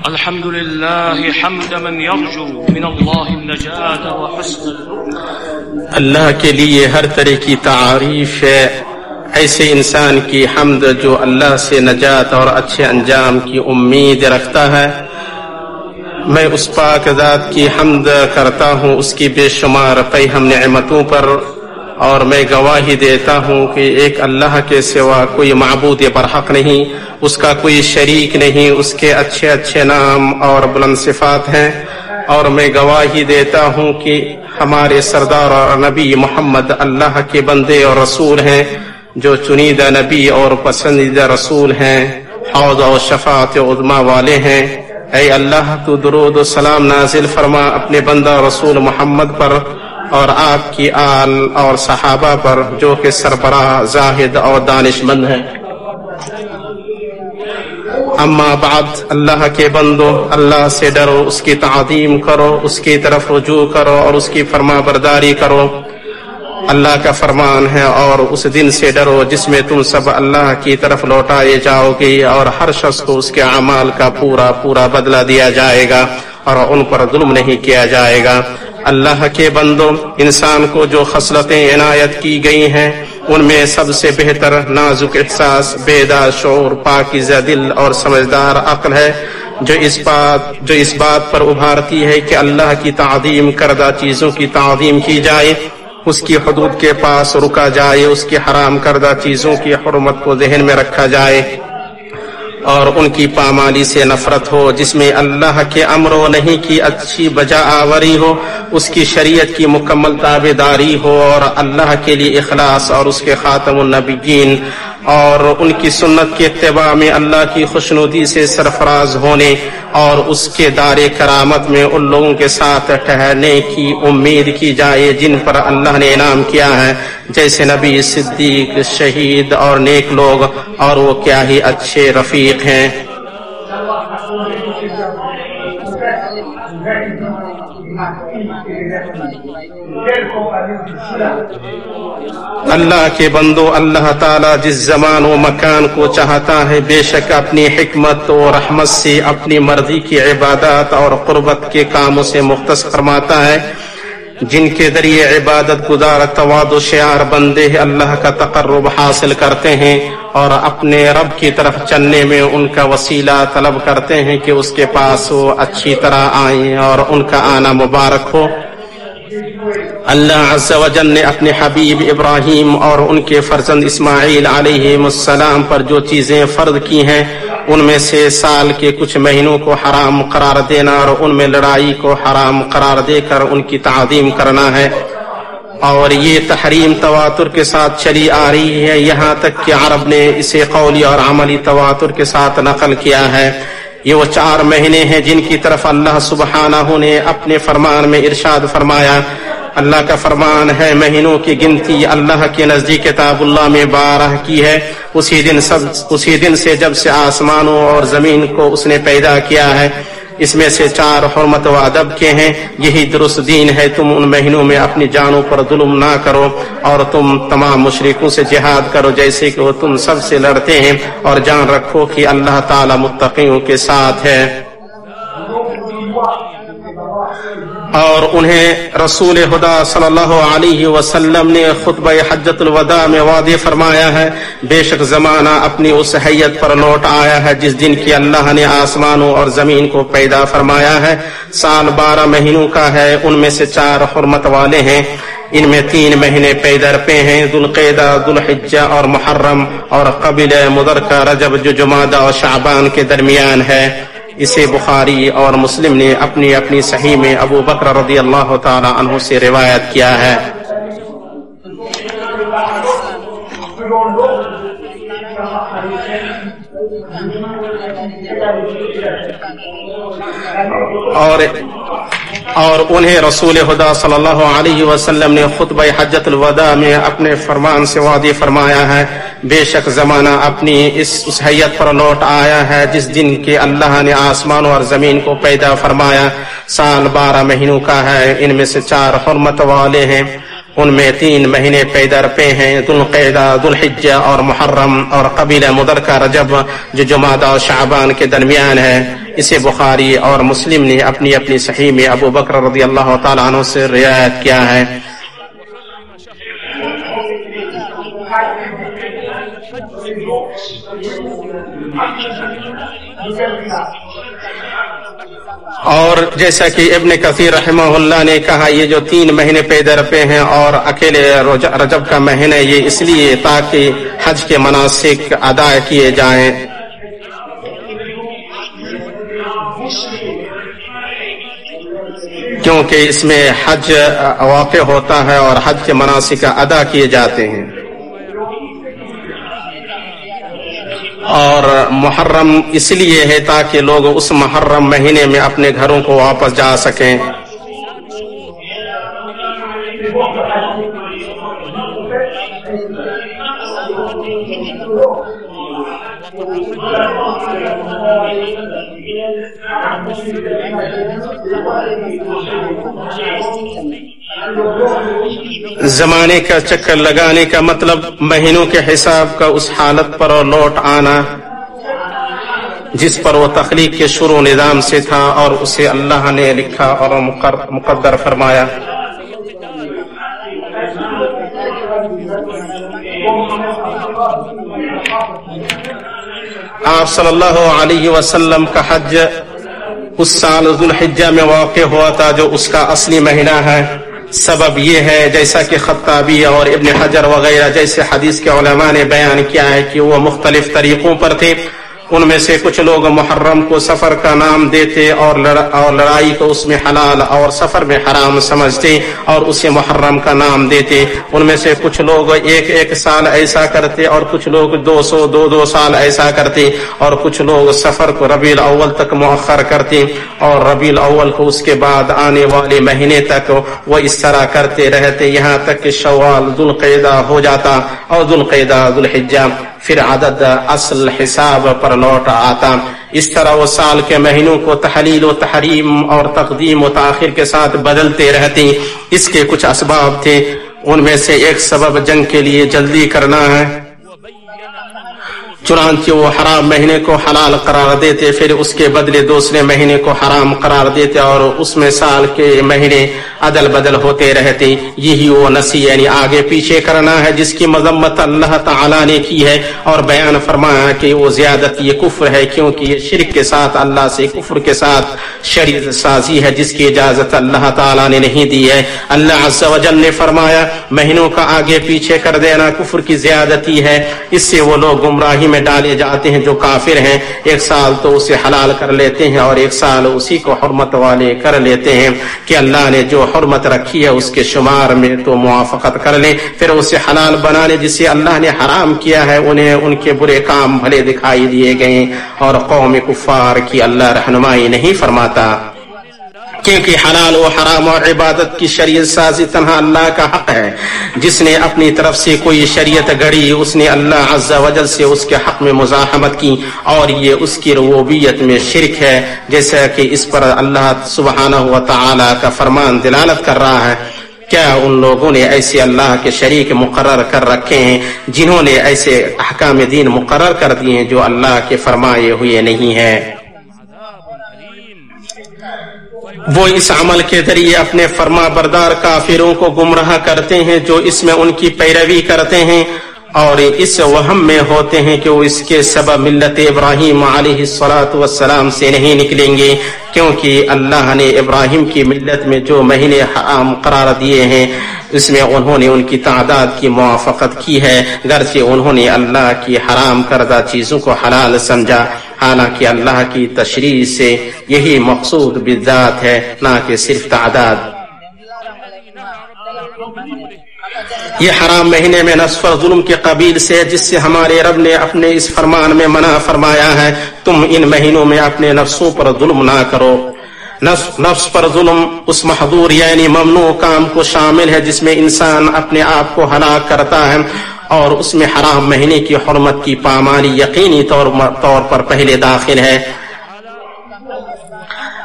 الحمد لله حمد من يرجو من الله النجاة وحسن الرؤيا. اللہ کے لیے ہر طرح کی تعریف ہے، ایسے انسان کی حمد جو اللہ سے نجات اور اچھے انجام کی امید رکھتا ہے۔ میں اس پاک ذات کی حمد کرتا ہوں اس کی بے شمار ہم نعمتوں پر، اور میں گواہی دیتا ہوں کہ ایک اللہ کے سوا کوئی معبود برحق نہیں، اس کا کوئی شریک نہیں، اس کے اچھے اچھے نام اور بلند صفات ہیں۔ اور میں گواہی دیتا ہوں کہ ہمارے سردار اور نبی محمد اللہ کے بندے اور رسول ہیں، جو چنیدہ نبی اور پسندیدہ رسول ہیں، حوض و شفاعت عظمی والے ہیں۔ اے اللہ تو درود و سلام نازل فرما اپنے بندہ رسول محمد پر اور آپ کی آل اور صحابہ پر، جو کہ سربراہ، زاہد اور دانش مند ہیں۔ اما بعد، اللہ کے بندو، اللہ سے ڈرو، اس کی تعظیم کرو، اس کی طرف رجوع کرو اور اس کی فرما برداری کرو۔ اللہ کا فرمان ہے، اور اس دن سے ڈرو جس میں تم سب اللہ کی طرف لوٹائے جاؤ گے، اور ہر شخص کو اس کے اعمال کا پورا پورا بدلہ دیا جائے گا، اور ان پر ظلم نہیں کیا جائے گا۔ اللہ کے بندو، انسان کو جو خصلتیں عنایت کی گئی ہیں، ان میں سب سے بہتر نازک احساس، بیدار شعور، پاکیزہ دل اور سمجھدار عقل ہے، جو اس بات پر ابھارتی ہے کہ اللہ کی تعظیم کردہ چیزوں کی تعظیم کی جائے، اس کی حدود کے پاس رکا جائے، اس کی حرام کردہ چیزوں کی حرمت کو ذہن میں رکھا جائے، اور ان کی پامالی سے نفرت ہو۔ جس میں اللہ کے امر و نہی کی اچھی بجا آوری ہو، اس کی شریعت کی مکمل تابعداری ہو، اور اللہ کے لیے اخلاص اور اس کے خاتم النبیین اور ان کی سنت کے اتباع میں اللہ کی خوشنودی سے سرفراز ہونے اور اس کے دار کرامت میں ان لوگوں کے ساتھ ٹھہرنے کی امید کی جائے جن پر اللہ نے انعام کیا ہے، جیسے نبی، صدیق، شہید اور نیک لوگ، اور وہ کیا ہی اچھے رفیق ہیں۔ اللہ کے بندو، اللہ تعالیٰ جس زمان و مکان کو چاہتا ہے بے شک اپنی حکمت و رحمت سے اپنی مرضی کی عبادات اور قربت کے کاموں سے مختص فرماتا ہے۔ جن کے ذریعے عبادت گزار تواضع شعار بندے اللہ کا تقرب حاصل کرتے ہیں اور اپنے رب کی طرف چلنے میں ان کا وسیلہ طلب کرتے ہیں کہ اس کے پاس وہ اچھی طرح آئیں اور ان کا آنا مبارک ہو۔ اللہ عز و جل نے اپنے حبیب ابراہیم اور ان کے فرزند اسماعیل علیہ السلام پر جو چیزیں فرض کی ہیں، ان میں سے سال کے کچھ مہینوں کو حرام قرار دینا اور ان میں لڑائی کو حرام قرار دے کر ان کی تعظیم کرنا ہے، اور یہ تحریم تواتر کے ساتھ چلی آ رہی ہے، یہاں تک کہ عرب نے اسے قولی اور عملی تواتر کے ساتھ نقل کیا ہے۔ یہ وہ 4 مہینے ہیں جن کی طرف اللہ سبحانہ نے اپنے فرمان میں ارشاد فرمایا۔ اللہ کا فرمان ہے، مہینوں کی گنتی اللہ کے نزدیک کتاب اللہ میں 12 کی ہے، اسی دن سے جب سے آسمانوں اور زمین کو اس نے پیدا کیا ہے، اس میں سے 4 حرمت و ادب کے ہیں، یہی درست دین ہے۔ تم ان مہینوں میں اپنی جانوں پر ظلم نہ کرو، اور تم تمام مشرکوں سے جہاد کرو جیسے کہ وہ تم سب سے لڑتے ہیں، اور جان رکھو کہ اللہ تعالی متقیوں کے ساتھ ہے۔ اور انہیں رسول خدا صلی اللہ علیہ وسلم نے خطبہ حجۃ الوداع میں واضح فرمایا ہے، بے شک زمانہ اپنی اس حیت پر لوٹ آیا ہے جس دن کی اللہ نے آسمانوں اور زمین کو پیدا فرمایا ہے۔ سال 12 مہینوں کا ہے، ان میں سے 4 حرمت والے ہیں، ان میں 3 مہینے پے در پہ ہیں، ذوالقعدہ، ذوالحجہ اور محرم، اور قبیلہ مضر کا رجب جو جمادہ اور شعبان کے درمیان ہے۔ اسے بخاری اور مسلم نے اپنی اپنی صحیح میں ابو بکر رضی اللہ تعالی عنہ سے روایت کیا ہے۔ اور انہیں رسول خدا صلی اللہ علیہ وسلم نے خطبہ حجۃ الوداع میں اپنے فرمان سے واضح فرمایا ہے، بے شک زمانہ اپنی اس حیت پر لوٹ آیا ہے جس دن کے اللہ نے آسمان اور زمین کو پیدا فرمایا۔ سال 12 مہینوں کا ہے، ان میں سے 4 حرمت والے ہیں، ان میں 3 مہینے پے در پے ہیں، ذوالقعدہ، ذوالحجہ اور محرم، اور قبیلہ مدر کا رجب جو جمادہ اور شعبان کے درمیان ہے۔ اسے بخاری اور مسلم نے اپنی اپنی صحیح میں ابو بکر رضی اللہ تعالیٰ عنہ سے روایت کیا ہے۔ اور جیسا کہ ابن کثیر رحمہ اللہ نے کہا، یہ جو 3 مہینے پے در پے ہیں اور اکیلے رجب کا مہینہ، یہ اس لیے تاکہ حج کے مناسک ادا کیے جائیں۔ کیونکہ اس میں حج واقع ہوتا ہے اور حج کے مناسک ادا کیے جاتے ہیں۔ اور محرم اس لیے ہے تاکہ لوگ اس محرم مہینے میں اپنے گھروں کو واپس جا سکیں۔ زمانے کا چکر لگانے کا مطلب مہینوں کے حساب کا اس حالت پر لوٹ آنا جس پر وہ تخلیق کے شروع نظام سے تھا اور اسے اللہ نے لکھا اور مقدر فرمایا۔ آپ صلی اللہ علیہ وسلم کا حج اس سال ذوالحجہ میں واقع ہوا تھا جو اس کا اصلی مہینہ ہے۔ سبب یہ ہے جیسا کہ خطابی اور ابن حجر وغیرہ جیسے حدیث کے علماء نے بیان کیا ہے کہ وہ مختلف طریقوں پر تھے۔ ان میں سے کچھ لوگ محرم کو سفر کا نام دیتے اور لڑائی کو اس میں حلال اور سفر میں حرام سمجھتے اور اسے محرم کا نام دیتے۔ ان میں سے کچھ لوگ ایک سال ایسا کرتے اور کچھ لوگ 200 سال ایسا کرتے، اور کچھ لوگ سفر کو ربیع الاول تک مؤخر کرتے اور ربیع الاول کو اس کے بعد آنے والے مہینے تک وہ اس طرح کرتے رہتے یہاں تک کہ شوال ذوالقعدہ ہو جاتا اور ذوالقعدہ ذوالحجہ، پھر عدد اصل حساب پر لوٹ آتا۔ اس طرح وہ سال کے مہینوں کو تحلیل و تحریم اور تقدیم و تاخیر کے ساتھ بدلتے رہتے۔ اس کے کچھ اسباب تھے، ان میں سے ایک سبب جنگ کے لیے جلدی کرنا ہے، چنانچہ وہ حرام مہینے کو حلال قرار دیتے، پھر اس کے بدلے دوسرے مہینے کو حرام قرار دیتے اور اس میں سال کے مہینے عدل بدل ہوتے رہتے۔ یہی وہ نسی یعنی آگے پیچھے کرنا ہے جس کی مذمت اللہ تعالی نے کی ہے اور بیان فرمایا کہ وہ زیادت یہ کفر ہے، کیونکہ یہ شرک کے ساتھ اللہ سے کفر کے ساتھ شریعت سازی ہے جس کی اجازت اللہ تعالی نے نہیں دی ہے۔ اللہ عز و جل نے فرمایا مہینوں کا آگے پیچھے کر دینا کفر کی زیادتی ہے، اس سے وہ لوگ گمراہی میں ڈالے جاتے ہیں جو کافر ہیں۔ ایک سال تو اسے حلال کر لیتے ہیں اور ایک سال اسی کو حرمت والے کر لیتے ہیں کہ اللہ نے جو حرمت رکھی ہے اس کے شمار میں تو موافقت کر لیں، پھر اسے حلال بنانے جسے اللہ نے حرام کیا ہے انہیں ان کے برے کام بھلے دکھائی دیے گئے، اور قوم کفار کی اللہ رہنمائی نہیں فرماتا، کیونکہ حلال و حرام اور عبادت کی شریعت سازی تنہا اللہ کا حق ہے۔ جس نے اپنی طرف سے کوئی شریعت گھڑی اس نے اللہ عز و جل سے اس کے حق میں مزاحمت کی اور یہ اس کی ربوبیت میں شرک ہے، جیسا کہ اس پر اللہ سبحانہ و تعالی کا فرمان دلالت کر رہا ہے۔ کیا ان لوگوں نے ایسے اللہ کے شریک مقرر کر رکھے ہیں جنہوں نے ایسے احکام دین مقرر کر دیے ہیں جو اللہ کے فرمائے ہوئے نہیں ہیں؟ وہ اس عمل کے ذریعے اپنے فرما بردار کافروں کو گمراہ کرتے ہیں جو اس میں ان کی پیروی کرتے ہیں اور اس وہم میں ہوتے ہیں کہ وہ اس کے سبب ملت ابراہیم علیہ السلام سے نہیں نکلیں گے، کیونکہ اللہ نے ابراہیم کی ملت میں جو مہینے حرام قرار دیے ہیں اس میں انہوں نے ان کی تعداد کی موافقت کی ہے، گرچہ انہوں نے اللہ کی حرام کردہ چیزوں کو حلال سمجھا، حالانکہ اللہ کی تشریع سے یہی مقصود بالذات ہے نہ کہ صرف تعداد۔ یہ حرام مہینے میں نفس پر ظلم کے قبیل سے جس سے ہمارے رب نے اپنے اس فرمان میں منع فرمایا ہے، تم ان مہینوں میں اپنے نفسوں پر ظلم نہ کرو۔ نفس پر ظلم اس محظور یعنی ممنوع کام کو شامل ہے جس میں انسان اپنے آپ کو ہلاک کرتا ہے، اور اس میں حرام مہینے کی حرمت کی پامالی یقینی طور پر پہلے داخل ہے۔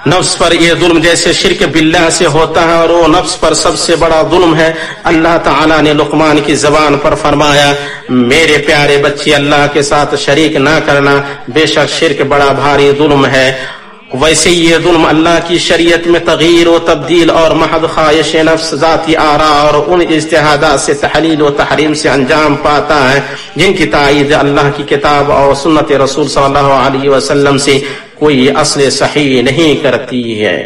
نفس پر یہ ظلم جیسے شرک باللہ سے ہوتا ہے اور وہ نفس پر سب سے بڑا ظلم ہے. اللہ تعالیٰ نے لقمان کی زبان پر فرمایا میرے پیارے بچے اللہ کے ساتھ شریک نہ کرنا، بے شک شرک بڑا بھاری ظلم ہے. ویسے یہ ظلم اللہ کی شریعت میں تغییر و تبدیل اور محض خواہش نفس، ذاتی آراء اور ان اجتہادات سے تحلیل و تحریم سے انجام پاتا ہے جن کی تائید اللہ کی کتاب اور سنت رسول صلی اللہ علیہ وسلم سے کوئی اصل صحیح نہیں کرتی ہے.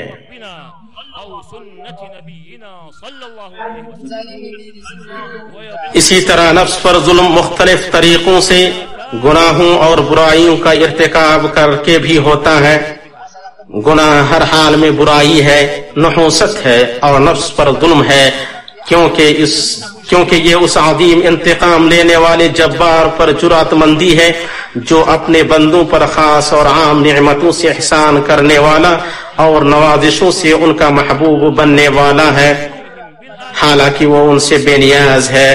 اسی طرح نفس پر ظلم مختلف طریقوں سے گناہوں اور برائیوں کا ارتکاب کر کے بھی ہوتا ہے. گناہ ہر حال میں برائی ہے، نحوست ہے اور نفس پر ظلم ہے، کیونکہ یہ اس عظیم انتقام لینے والے جبار پر جرأت مندی ہے جو اپنے بندوں پر خاص اور عام نعمتوں سے احسان کرنے والا اور نوازشوں سے ان کا محبوب بننے والا ہے، حالانکہ وہ ان سے بے نیاز ہے.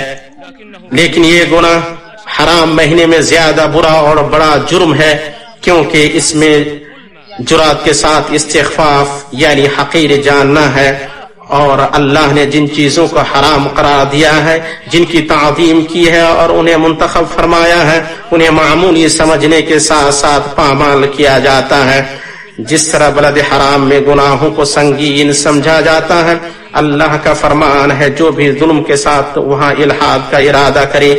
لیکن یہ گناہ حرام مہینے میں زیادہ برا اور بڑا جرم ہے، کیونکہ اس میں جرات کے ساتھ استخفاف یعنی حقیر جاننا ہے، اور اللہ نے جن چیزوں کو حرام قرار دیا ہے، جن کی تعظیم کی ہے اور انہیں منتخب فرمایا ہے، انہیں معمولی سمجھنے کے ساتھ ساتھ پامال کیا جاتا ہے. جس طرح بلد حرام میں گناہوں کو سنگین سمجھا جاتا ہے، اللہ کا فرمان ہے جو بھی ظلم کے ساتھ وہاں الحاد کا ارادہ کرے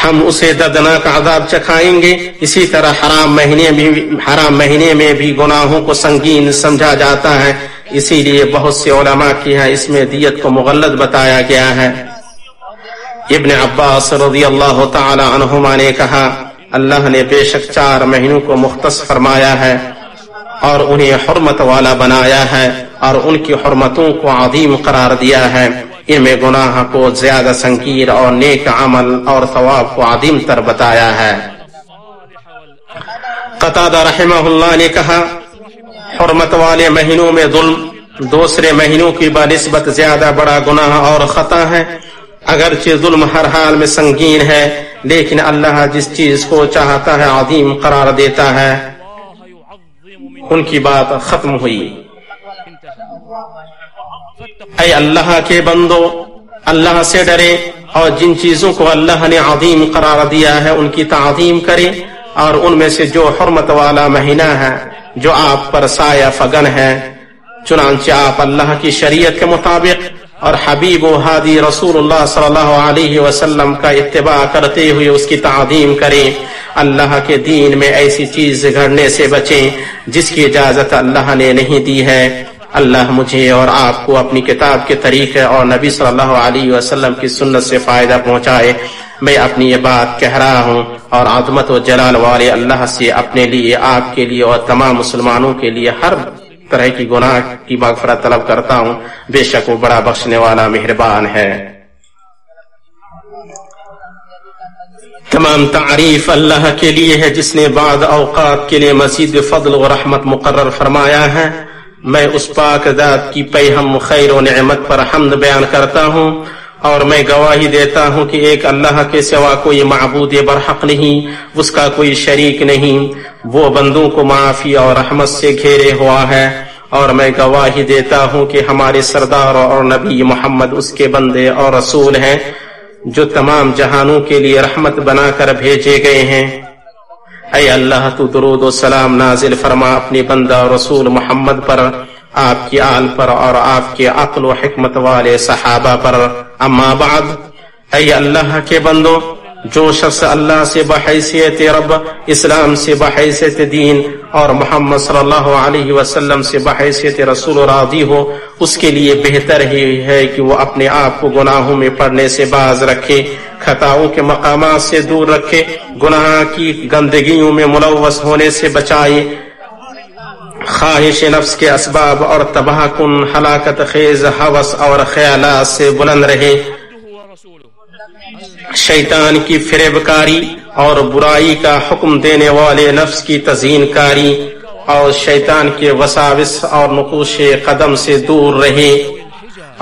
ہم اسے دردناک عذاب چکھائیں گے. اسی طرح حرام مہینے میں بھی گناہوں کو سنگین سمجھا جاتا ہے، اسی لیے بہت سے علماء کی ہے اس میں دیت کو مغلظ بتایا گیا ہے. ابن عباس رضی اللہ تعالی عنہما نے کہا اللہ نے بے شک 4 مہینوں کو مختص فرمایا ہے اور انہیں حرمت والا بنایا ہے اور ان کی حرمتوں کو عظیم قرار دیا ہے. ان میں گناہ کو زیادہ سنگین اور نیک عمل اور ثواب کو عظیم تر بتایا ہے. قتادہ رحمہ اللہ نے کہا حرمت والے مہینوں میں ظلم دوسرے مہینوں کی بنسبت زیادہ بڑا گناہ اور خطا ہے. اگرچہ ظلم ہر حال میں سنگین ہے، لیکن اللہ جس چیز کو چاہتا ہے عظیم قرار دیتا ہے. ان کی بات ختم ہوئی. اے اللہ کے بندو، اللہ سے ڈرے اور جن چیزوں کو اللہ نے عظیم قرار دیا ہے ان کی تعظیم کرے، اور ان میں سے جو حرمت والا مہینہ ہے جو آپ پر سایہ فگن ہے، چنانچہ آپ اللہ کی شریعت کے مطابق اور حبیب و ہادی رسول اللہ صلی اللہ علیہ وسلم کا اتباع کرتے ہوئے اس کی تعظیم کریں. اللہ کے دین میں ایسی چیز گھڑنے سے بچیں جس کی اجازت اللہ نے نہیں دی ہے. اللہ مجھے اور آپ کو اپنی کتاب کے طریقے اور نبی صلی اللہ علیہ وسلم کی سنت سے فائدہ پہنچائے. میں اپنی یہ بات کہہ رہا ہوں اور عظمت و جلال والے اللہ سے اپنے لیے، آپ کے لیے اور تمام مسلمانوں کے لیے ہر طرح کی گناہ کی مغفرت طلب کرتا ہوں. بے شک وہ بڑا بخشنے والا مہربان ہے. تمام تعریف اللہ کے لیے ہے جس نے بعض اوقات کے لیے مزید فضل و رحمت مقرر فرمایا ہے. میں اس پاک ذات کی پیہم خیر و نعمت پر حمد بیان کرتا ہوں اور میں گواہی دیتا ہوں کہ ایک اللہ کے سوا کوئی معبود برحق نہیں، اس کا کوئی شریک نہیں. وہ بندوں کو معافی اور رحمت سے گھیرے ہوا ہے، اور میں گواہی دیتا ہوں کہ ہمارے سردار اور نبی محمد اس کے بندے اور رسول ہیں جو تمام جہانوں کے لیے رحمت بنا کر بھیجے گئے ہیں. اے اللہ تو درود و سلام نازل فرما اپنے بندہ رسول محمد پر، آپ کی آل پر اور آپ کے عقل و حکمت والے صحابہ پر. اما بعد، اے اللہ کے بندو، جو شخص اللہ سے بحیثیت رب، اسلام سے بحیثیت دین اور محمد صلی اللہ علیہ وسلم سے بحیثیت رسول راضی ہو، اس کے لیے بہتر ہی ہے کہ وہ اپنے آپ کو گناہوں میں پڑنے سے باز رکھے، خطاؤں کے مقامات سے دور رکھے، گناہ کی گندگیوں میں ملوث ہونے سے بچائے، خواہش نفس کے اسباب اور تباہ کن ہلاکت خیز ہوس اور خیالات سے بلند رہے، شیطان کی فریب کاری اور برائی کا حکم دینے والے نفس کی تزیین کاری اور شیطان کے وساوس اور نقوش قدم سے دور رہے.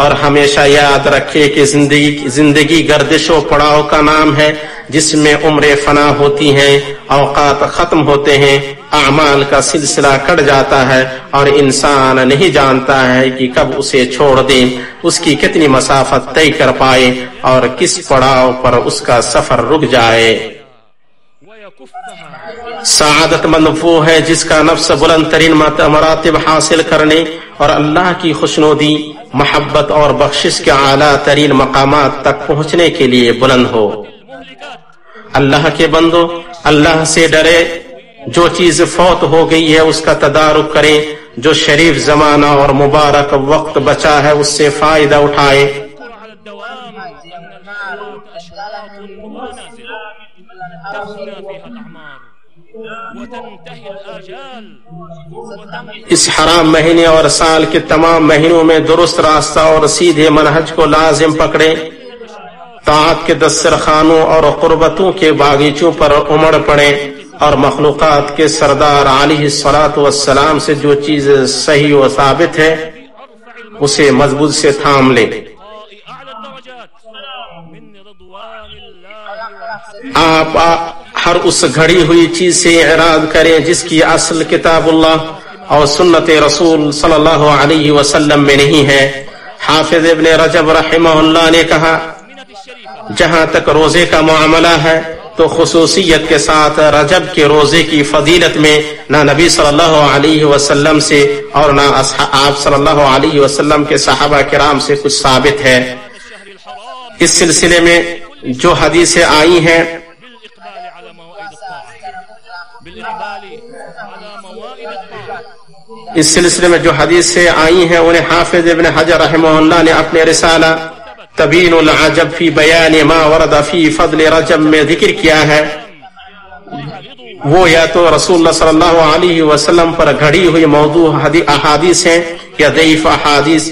اور ہمیشہ یاد رکھے کہ زندگی گردش و پڑاؤ کا نام ہے، جس میں عمریں فنا ہوتی ہیں، اوقات ختم ہوتے ہیں، اعمال کا سلسلہ کٹ جاتا ہے، اور انسان نہیں جانتا ہے کہ کب اسے چھوڑ دیں، اس کی کتنی مسافت طے کر پائے اور کس پڑاؤ پر اس کا سفر رک جائے۔ سعادت مند وہ ہے جس کا نفس بلند ترین مراتب حاصل کرنے اور اللہ کی خوشنودی، محبت اور بخشش کے اعلیٰ ترین مقامات تک پہنچنے کے لیے بلند ہو۔ اللہ کے بندو، اللہ سے ڈرے، جو چیز فوت ہو گئی ہے اس کا تدارک کریں، جو شریف زمانہ اور مبارک وقت بچا ہے اس سے فائدہ اٹھائے۔ اس حرام مہینے اور سال کے تمام مہینوں میں درست راستہ اور سیدھے منہج کو لازم پکڑیں، طاعت کے دسترخوانوں اور قربتوں کے باغیچوں پر امڑ پڑیں، اور مخلوقات کے سردار علیہ الصلاۃ والسلام سے جو چیز صحیح و ثابت ہے اسے مضبوط سے تھام لیں۔ آپ ہر اس گھڑی ہوئی چیز سے اعراض کریں جس کی اصل کتاب اللہ اور سنت رسول صلی اللہ علیہ وسلم میں نہیں ہے۔ حافظ ابن رجب رحمہ اللہ نے کہا، جہاں تک روزے کا معاملہ ہے تو خصوصیت کے ساتھ رجب کے روزے کی فضیلت میں نہ نبی صلی اللہ علیہ وسلم سے اور نہ آپ صلی اللہ علیہ وسلم کے صحابہ کرام سے کچھ ثابت ہے۔ اس سلسلے میں جو حدیثیں آئی ہیں انہیں حافظ ابن حجر رحمہ اللہ نے اپنے رسالہ تبین العجب فی بیان ما ورد فی فضل رجب میں ذکر کیا ہے۔ وہ یا تو رسول اللہ صلی اللہ علیہ وسلم پر گھڑی ہوئی موضوع احادیث ہیں یا ضعیف احادیث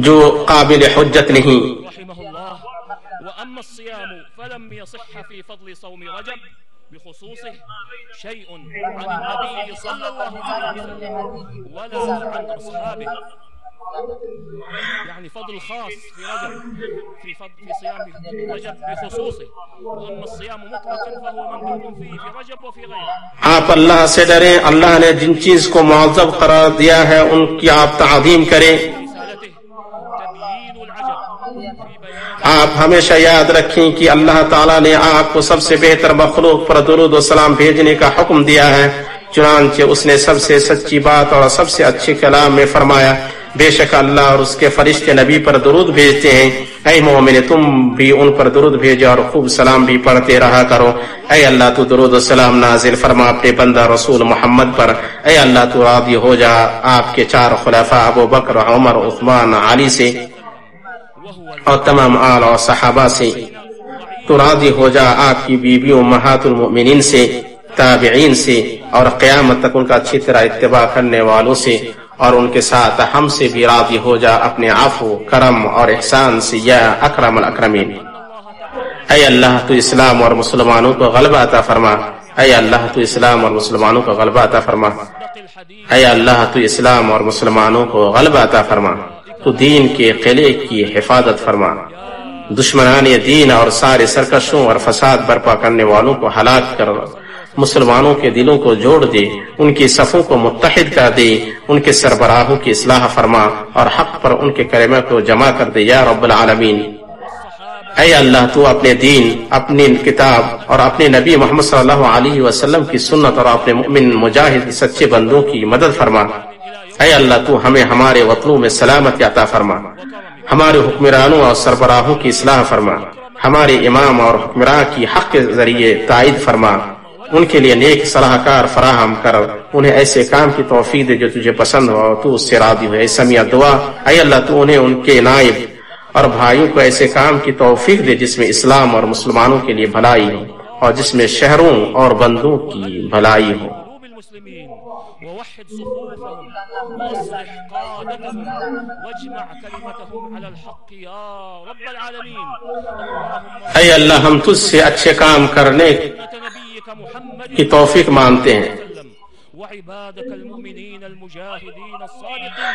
جو قابل حجت نہیں۔ بخصوصه شيء عن النبي صلى الله عليه وسلم ولا عن أصحابه، يعني فضل خاص في رجب، في صيام رجب بخصوصه، وأما الصيام مطلقا فهو مندوب فيه في رجب وفي غيره۔ آپ اللہ سے ڈریں، اللہ نے جن چیز کو معذب قرار دیا ہے ان کی آپ تعظیم کریں۔ آپ ہمیشہ یاد رکھیں کہ اللہ تعالیٰ نے آپ کو سب سے بہتر مخلوق پر درود و سلام بھیجنے کا حکم دیا ہے، چنانچہ اس نے سب سے سچی بات اور سب سے اچھے کلام میں فرمایا، بے شک اللہ اور اس کے فرشتے نبی پر درود بھیجتے ہیں، اے مومن تم بھی ان پر درود بھیجو اور خوب سلام بھی پڑھتے رہا کرو۔ اے اللہ تو درود و سلام نازل فرما اپنے بندہ رسول محمد پر۔ اے اللہ تو راضی ہو جا آپ کے چار خلفاء ابو بکر، عمر، عثمان، علی سے اور تمام آل اور صحابہ سے۔ تو راضی ہو جا آپ کی بیویوں امہات المؤمنین سے، تابعین سے، اور قیامت تک ان کا اچھی طرح اتباع کرنے والوں سے، اور ان کے ساتھ ہم سے بھی راضی ہو جا اپنے عفو، کرم اور احسان سے یا اکرم الاکرمین۔ اے اللہ تو اسلام اور مسلمانوں کو غلبہ عطا فرما۔ اے اللہ تو اسلام اور مسلمانوں کو غلبہ عطا فرما۔ اے اللہ تو اسلام اور مسلمانوں کو غلبہ عطا فرما۔ تو دین کے قلعے کی حفاظت فرما، دشمنان دین اور سارے سرکشوں اور فساد برپا کرنے والوں کو ہلاک کر مسلمانوں کے دلوں کو جوڑ دے، ان کی صفوں کو متحد کر دے، ان کے سربراہوں کی اصلاح فرما اور حق پر ان کے کلمہ کو جمع کر دے یا رب العالمین۔ اے اللہ تو اپنے دین، اپنی کتاب اور اپنے نبی محمد صلی اللہ علیہ وسلم کی سنت اور اپنے مؤمن مجاہد سچے بندوں کی مدد فرما۔ اے اللہ تو ہمیں ہمارے وطنوں میں سلامتی عطا فرما، ہمارے حکمرانوں اور سربراہوں کی اصلاح فرما، ہمارے امام اور حکمراں کی حق کے ذریعے تائید فرما، ان کے لیے نیک صلاح کار فراہم کر، انہیں ایسے کام کی توفیق دے جو تجھے پسند ہو اور تو اس سے راضی ہو۔ اے سمیع دعا، اے اللہ تو انہیں ان کے نائب اور بھائیوں کو ایسے کام کی توفیق دے جس میں اسلام اور مسلمانوں کے لیے بھلائی ہو اور جس میں شہروں اور بندوں کی بھلائی ہو۔ ووحد صفوفهم واصلح قادتهم واجمع كلمتهم على الحق يا رب العالمين۔ اے اللہ ہم تجھ سے اچھے کام کرنے کی توفیق مانگتے ہیں، وعبادك المؤمنين المجاهدين الصادقين.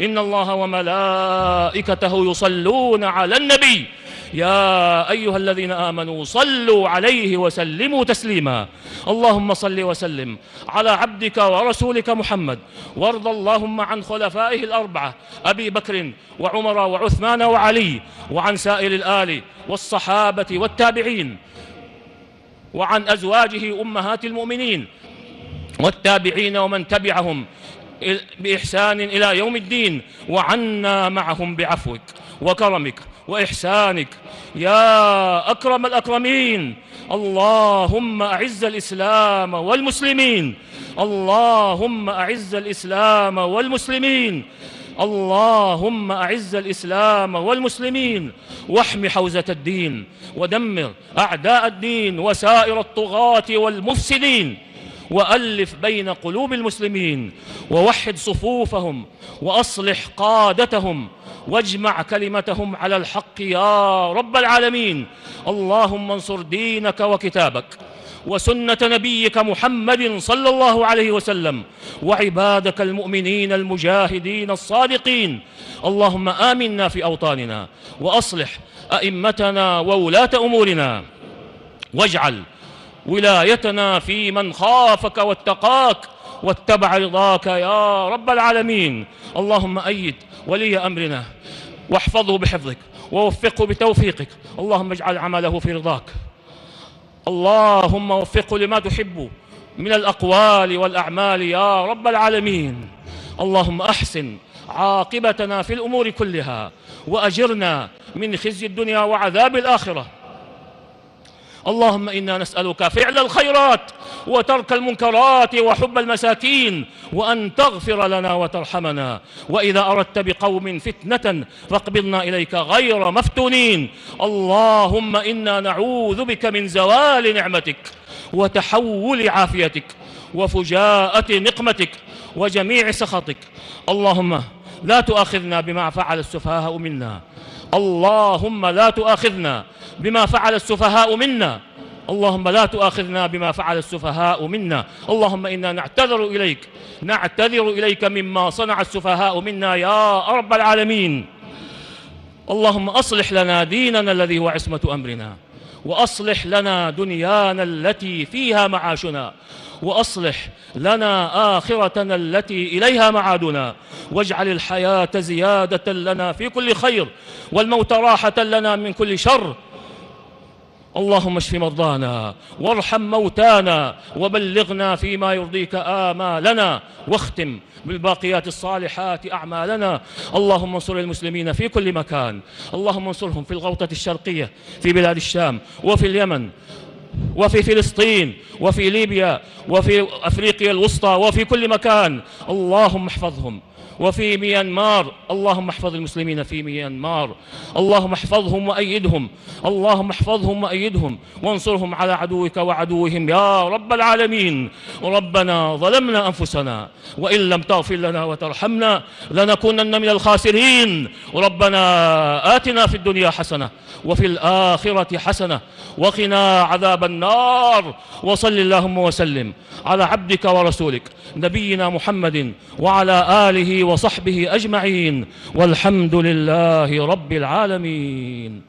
إن الله وملائكته يصلون على النبي يا أيها الذين آمنوا صلوا عليه وسلموا تسليما. اللهم صل وسلم على عبدك ورسولك محمد، وارض اللهم عن خلفائه الأربعة أبي بكر وعمر وعثمان وعلي، وعن سائر الآل والصحابة والتابعين، وعن أزواجه أمهات المؤمنين والتابعين ومن تبعهم بإحسان إلى يوم الدين، وعنا معهم بعفوك وكرمك وإحسانك يا أكرم الأكرمين. اللهم أعز الإسلام والمسلمين، اللهم أعز الإسلام والمسلمين، اللهم أعز الإسلام والمسلمين، واحم حوزة الدين، ودمر أعداء الدين وسائر الطغاة والمفسدين، وألف بين قلوب المسلمين، ووحد صفوفهم، وأصلح قادتهم، واجمع كلمتهم على الحق يا رب العالمين. اللهم انصر دينك وكتابك وسنة نبيك محمد صلى الله عليه وسلم، وعبادك المؤمنين المجاهدين الصادقين. اللهم آمنا في أوطاننا، وأصلح أئمتنا وولاة أمورنا، واجعل ولايتنا في من خافك واتقاك واتبع رضاك يا رب العالمين. اللهم أيد ولي أمرنا واحفظه بحفظك ووفقه بتوفيقك. اللهم اجعل عمله في رضاك. اللهم وفقه لما تحب من الأقوال والأعمال يا رب العالمين. اللهم أحسن عاقبتنا في الأمور كلها، وأجرنا من خزي الدنيا وعذاب الآخرة. اللهم إنا نسألك فعل الخيرات وترك المنكرات وحب المساكين، وأن تغفر لنا وترحمنا، وإذا أردت بقوم فتنة فاقبضنا إليك غير مفتونين. اللهم إنا نعوذ بك من زوال نعمتك وتحول عافيتك وفجاءة نقمتك وجميع سخطك. اللهم لا تؤاخذنا بما فعل السفهاء منا، اللهم لا تؤاخذنا بما فعل السفهاء منا، اللهم لا تؤاخذنا بما فعل السفهاء منا. اللهم إنا نعتذر إليك مما صنع السفهاء منا يا رب العالمين. اللهم أصلح لنا ديننا الذي هو عصمة أمرنا، وأصلح لنا دنيانا التي فيها معاشنا، وأصلح لنا آخرتنا التي إليها معادنا، واجعل الحياة زيادة لنا في كل خير، والموت راحة لنا من كل شر. اللهم اشف مرضانا وارحم موتانا وبلغنا فيما يرضيك آمالنا، واختم بالباقيات الصالحات أعمالنا. اللهم انصر المسلمين في كل مكان، اللهم انصرهم في الغوطة الشرقية في بلاد الشام وفي اليمن وفي فلسطين وفي ليبيا وفي أفريقيا الوسطى وفي كل مكان. اللهم احفظهم. وفي ميانمار اللهم احفظ المسلمين في ميانمار، اللهم احفظهم وأيدهم، اللهم احفظهم وأيدهم وانصرهم على عدوك وعدوهم يا رب العالمين. ربنا ظلمنا أنفسنا وإن لم تغفر لنا وترحمنا لنكونن من الخاسرين. ربنا آتنا في الدنيا حسنة وفي الآخرة حسنة وقنا عذاب النار. وصل اللهم وسلم على عبدك ورسولك نبينا محمد وعلى آله وصحبه أجمعين، والحمد لله رب العالمين.